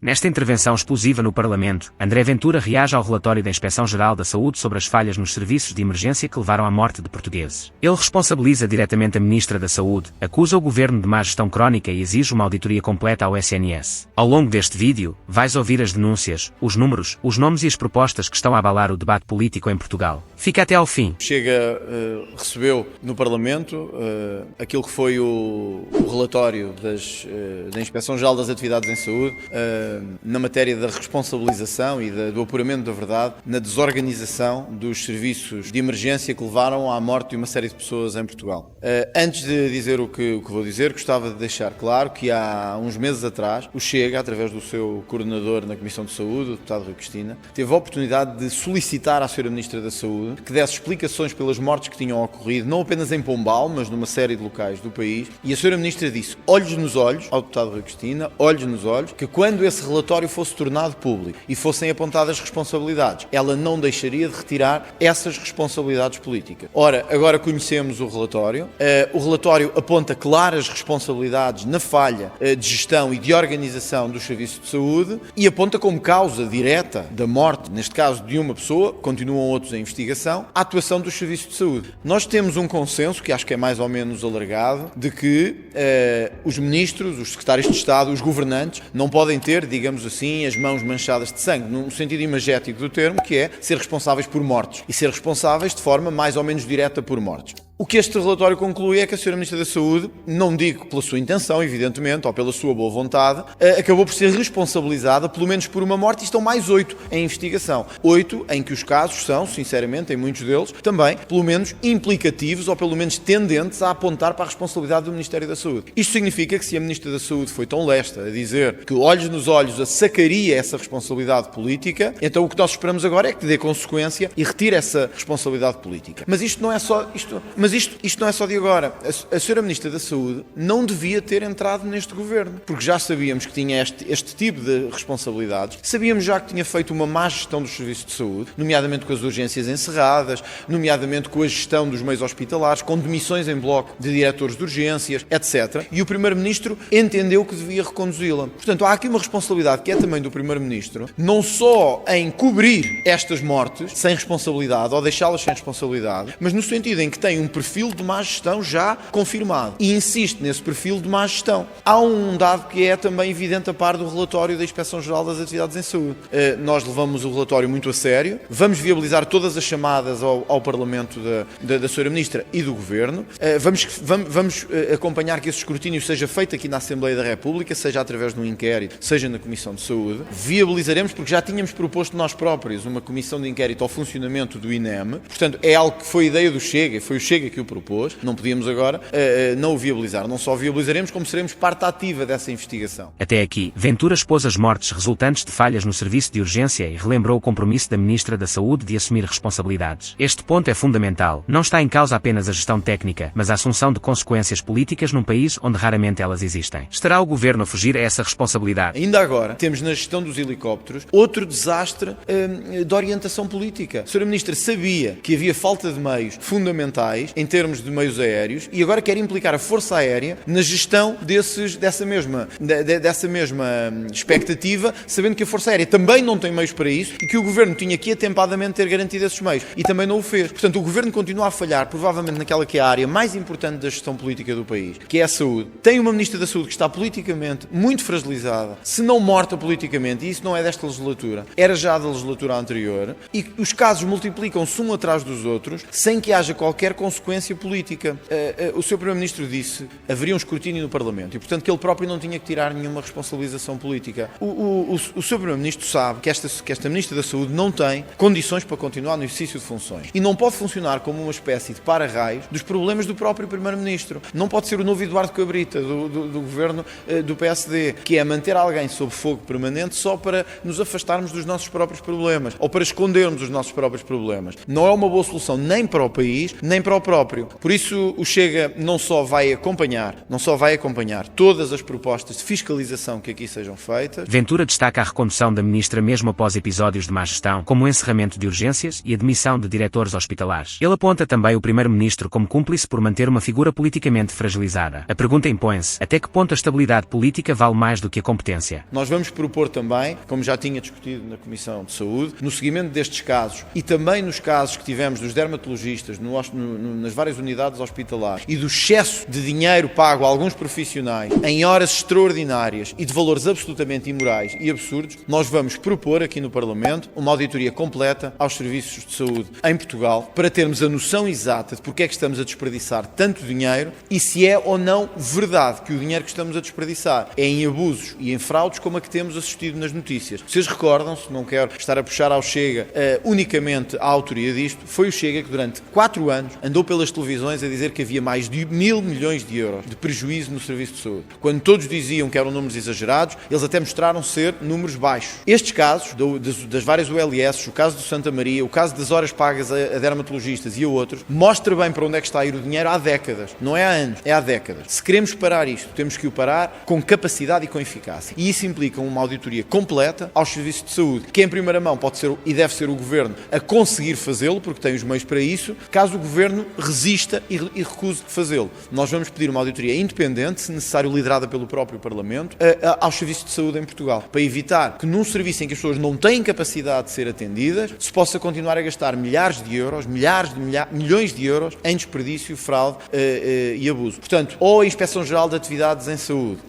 Nesta intervenção explosiva no Parlamento, André Ventura reage ao relatório da Inspeção-Geral da Saúde sobre as falhas nos serviços de emergência que levaram à morte de portugueses. Ele responsabiliza diretamente a Ministra da Saúde, acusa o Governo de má gestão crónica e exige uma auditoria completa ao SNS. Ao longo deste vídeo, vais ouvir as denúncias, os números, os nomes e as propostas que estão a abalar o debate político em Portugal. Fica até ao fim. Chega recebeu no Parlamento aquilo que foi o relatório da Inspeção-Geral das Atividades em Saúde, na matéria da responsabilização e do apuramento da verdade na desorganização dos serviços de emergência que levaram à morte de uma série de pessoas em Portugal. Antes de dizer o que vou dizer, gostava de deixar claro que há uns meses atrás, o Chega, através do seu coordenador na Comissão de Saúde, o deputado Rui Cristina, teve a oportunidade de solicitar à Sra. Ministra da Saúde que desse explicações pelas mortes que tinham ocorrido, não apenas em Pombal, mas numa série de locais do país, e a Sra. Ministra disse, olhos nos olhos, ao deputado Rui Cristina, olhos nos olhos, que quando esse relatório fosse tornado público e fossem apontadas responsabilidades, ela não deixaria de retirar essas responsabilidades políticas. Ora, agora conhecemos o relatório aponta claras responsabilidades na falha de gestão e de organização dos serviços de saúde e aponta como causa direta da morte, neste caso de uma pessoa, continuam outros em investigação, a atuação dos serviços de saúde. Nós temos um consenso, que acho que é mais ou menos alargado, de que os ministros, os secretários de Estado, os governantes, não podem ter, digamos assim, as mãos manchadas de sangue, no sentido imagético do termo, que é ser responsáveis por mortes e ser responsáveis de forma mais ou menos direta por mortes. O que este relatório conclui é que a Sra. Ministra da Saúde, não digo pela sua intenção, evidentemente, ou pela sua boa vontade, acabou por ser responsabilizada pelo menos por uma morte e estão mais 8 em investigação. 8 em que os casos são, sinceramente, em muitos deles, também, pelo menos, implicativos ou pelo menos tendentes a apontar para a responsabilidade do Ministério da Saúde. Isto significa que se a Ministra da Saúde foi tão lesta a dizer que olhos nos olhos assacaria essa responsabilidade política, então o que nós esperamos agora é que dê consequência e retire essa responsabilidade política. Mas isto não é só isto não é só de agora. A Sra. Ministra da Saúde não devia ter entrado neste governo, porque já sabíamos que tinha este tipo de responsabilidades, sabíamos já que tinha feito uma má gestão dos serviços de saúde, nomeadamente com as urgências encerradas, nomeadamente com a gestão dos meios hospitalares, com demissões em bloco de diretores de urgências, etc. E o Primeiro-Ministro entendeu que devia reconduzi-la. Portanto, há aqui uma responsabilidade que é também do Primeiro-Ministro, não só em cobrir estas mortes sem responsabilidade ou deixá-las sem responsabilidade, mas no sentido em que tem um perfil de má gestão já confirmado e insiste nesse perfil de má gestão. Há um dado que é também evidente a par do relatório da Inspeção-Geral das Atividades em Saúde. Nós levamos o relatório muito a sério, vamos viabilizar todas as chamadas ao Parlamento da Sra. Ministra e do Governo, vamos acompanhar que esse escrutínio seja feito aqui na Assembleia da República, seja através de um inquérito, seja na Comissão de Saúde. Viabilizaremos, porque já tínhamos proposto nós próprios uma comissão de inquérito ao funcionamento do INEM, portanto é algo que foi ideia do Chega, foi o Chega que o propôs, não podíamos agora não o viabilizar. Não só o viabilizaremos, como seremos parte ativa dessa investigação. Até aqui, Ventura expôs as mortes resultantes de falhas no serviço de urgência e relembrou o compromisso da Ministra da Saúde de assumir responsabilidades. Este ponto é fundamental. Não está em causa apenas a gestão técnica, mas a assunção de consequências políticas num país onde raramente elas existem. Estará o Governo a fugir a essa responsabilidade? Ainda agora, temos na gestão dos helicópteros outro desastre de orientação política. A Sra. Ministra sabia que havia falta de meios fundamentais em termos de meios aéreos e agora quer implicar a Força Aérea na gestão dessa mesma expectativa, sabendo que a Força Aérea também não tem meios para isso e que o Governo tinha que atempadamente ter garantido esses meios e também não o fez. Portanto, o Governo continua a falhar, provavelmente naquela que é a área mais importante da gestão política do país, que é a saúde. Tem uma Ministra da Saúde que está politicamente muito fragilizada, se não morta politicamente, e isso não é desta legislatura, era já da legislatura anterior, e os casos multiplicam-se um atrás dos outros, sem que haja qualquer consequência política. O Sr. Primeiro-Ministro disse que haveria um escrutínio no Parlamento e, portanto, que ele próprio não tinha que tirar nenhuma responsabilização política. O Sr. Primeiro-Ministro sabe que esta Ministra da Saúde não tem condições para continuar no exercício de funções e não pode funcionar como uma espécie de para-raios dos problemas do próprio Primeiro-Ministro. Não pode ser o novo Eduardo Cabrita do Governo do PSD, que é manter alguém sob fogo permanente só para nos afastarmos dos nossos próprios problemas ou para escondermos os nossos próprios problemas. Não é uma boa solução nem para o país, nem para o próprio. Por isso o Chega não só vai acompanhar todas as propostas de fiscalização que aqui sejam feitas. Ventura destaca a recondução da ministra mesmo após episódios de má gestão, como o encerramento de urgências e a demissão de diretores hospitalares. Ele aponta também o primeiro-ministro como cúmplice por manter uma figura politicamente fragilizada. A pergunta impõe-se: até que ponto a estabilidade política vale mais do que a competência? Nós vamos propor também, como já tinha discutido na Comissão de Saúde, no seguimento destes casos e também nos casos que tivemos dos dermatologistas nas várias unidades hospitalares e do excesso de dinheiro pago a alguns profissionais em horas extraordinárias e de valores absolutamente imorais e absurdos, nós vamos propor aqui no Parlamento uma auditoria completa aos serviços de saúde em Portugal para termos a noção exata de porque é que estamos a desperdiçar tanto dinheiro e se é ou não verdade que o dinheiro que estamos a desperdiçar é em abusos e em fraudes como a que temos assistido nas notícias. Vocês recordam-se, não quero estar a puxar ao Chega unicamente a autoria disto, foi o Chega que durante 4 anos andou pelas televisões a dizer que havia mais de 1.000 milhões de euros de prejuízo no serviço de saúde. Quando todos diziam que eram números exagerados, eles até mostraram ser números baixos. Estes casos, das várias ULS, o caso do Santa Maria, o caso das horas pagas a dermatologistas e a outros, mostra bem para onde é que está a ir o dinheiro há décadas. Não é há anos, é há décadas. Se queremos parar isto, temos que o parar com capacidade e com eficácia. E isso implica uma auditoria completa aos serviços de saúde, que em primeira mão pode ser e deve ser o Governo a conseguir fazê-lo, porque tem os meios para isso, caso o Governo resista e recuse fazê-lo. Nós vamos pedir uma auditoria independente, se necessário liderada pelo próprio Parlamento, aos serviços de saúde em Portugal, para evitar que num serviço em que as pessoas não têm capacidade de ser atendidas, se possa continuar a gastar milhares de euros, milhões de euros em desperdício, fraude e abuso. Portanto, ou a Inspeção-Geral de Atividades em Saúde,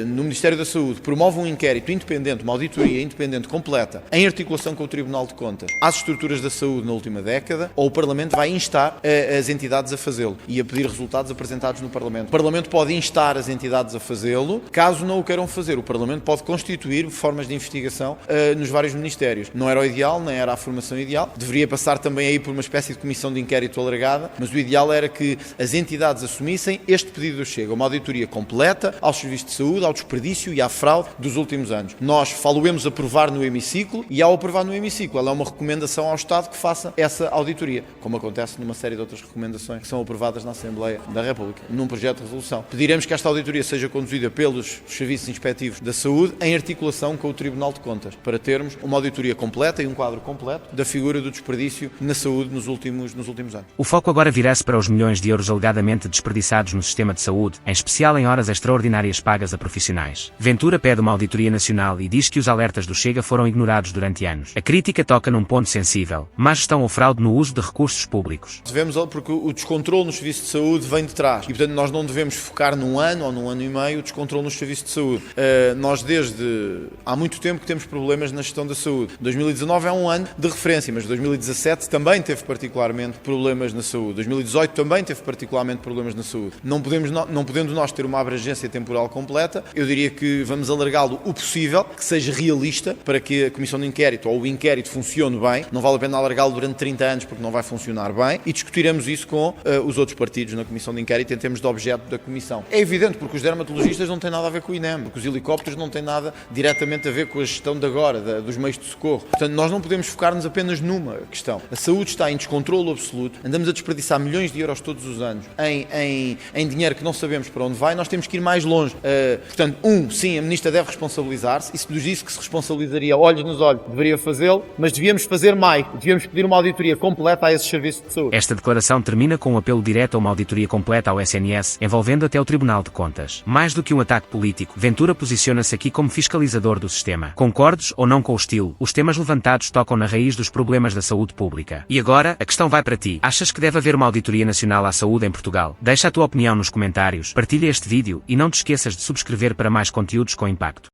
no Ministério da Saúde, promove um inquérito independente, uma auditoria independente completa, em articulação com o Tribunal de Contas, às estruturas da saúde na última década, ou o Parlamento vai instar as entidades a fazê-lo e a pedir resultados apresentados no Parlamento. O Parlamento pode instar as entidades a fazê-lo, caso não o queiram fazer. O Parlamento pode constituir formas de investigação nos vários ministérios. Não era o ideal, nem era a formação ideal. Deveria passar também aí por uma espécie de comissão de inquérito alargada, mas o ideal era que as entidades assumissem este pedido do Chega, uma auditoria completa aos serviços de saúde, ao desperdício e à fraude dos últimos anos. Nós falo-emos aprovar no hemiciclo e ao aprovar no hemiciclo, ela é uma recomendação ao Estado que faça essa auditoria, como acontece numa série de outras recomendações que são aprovadas na Assembleia da República, num projeto de resolução. Pediremos que esta auditoria seja conduzida pelos serviços inspectivos da saúde em articulação com o Tribunal de Contas, para termos uma auditoria completa e um quadro completo da figura do desperdício na saúde nos últimos anos. O foco agora virá-se para os milhões de euros alegadamente desperdiçados no sistema de saúde, em especial em horas extraordinárias pagas a profissionais. Ventura pede uma auditoria nacional e diz que os alertas do Chega foram ignorados durante anos. A crítica toca num ponto sensível: má gestão ou fraude no uso de recursos públicos. Porque o descontrole nos serviços de saúde vem de trás e, portanto, nós não devemos focar num ano ou num ano e meio o descontrole nos serviços de saúde. Nós desde há muito tempo que temos problemas na gestão da saúde. 2019 é um ano de referência, mas 2017 também teve particularmente problemas na saúde. 2018 também teve particularmente problemas na saúde. Não podendo nós ter uma abrangência temporal completa, eu diria que vamos alargá-lo o possível, que seja realista, para que a Comissão de Inquérito ou o inquérito funcione bem. Não vale a pena alargá-lo durante 30 anos porque não vai funcionar bem, e discutiremos isso com os outros partidos na Comissão de Inquérito em termos de objeto da Comissão. É evidente, porque os dermatologistas não têm nada a ver com o INEM, porque os helicópteros não têm nada diretamente a ver com a gestão de agora, dos meios de socorro. Portanto, nós não podemos focar-nos apenas numa questão. A saúde está em descontrole absoluto, andamos a desperdiçar milhões de euros todos os anos em dinheiro que não sabemos para onde vai, nós temos que ir mais longe. Portanto, sim, a Ministra deve responsabilizar-se, e se nos disse que se responsabilizaria olhos nos olhos, deveria fazê-lo, mas devíamos fazer mais, devíamos pedir uma auditoria completa a esses serviços de saúde. Esta declaração termina com um apelo direto a uma auditoria completa ao SNS, envolvendo até o Tribunal de Contas. Mais do que um ataque político, Ventura posiciona-se aqui como fiscalizador do sistema. Concordes ou não com o estilo, os temas levantados tocam na raiz dos problemas da saúde pública. E agora, a questão vai para ti. Achas que deve haver uma auditoria nacional à saúde em Portugal? Deixa a tua opinião nos comentários, partilha este vídeo e não te esqueças de subscrever para mais conteúdos com impacto.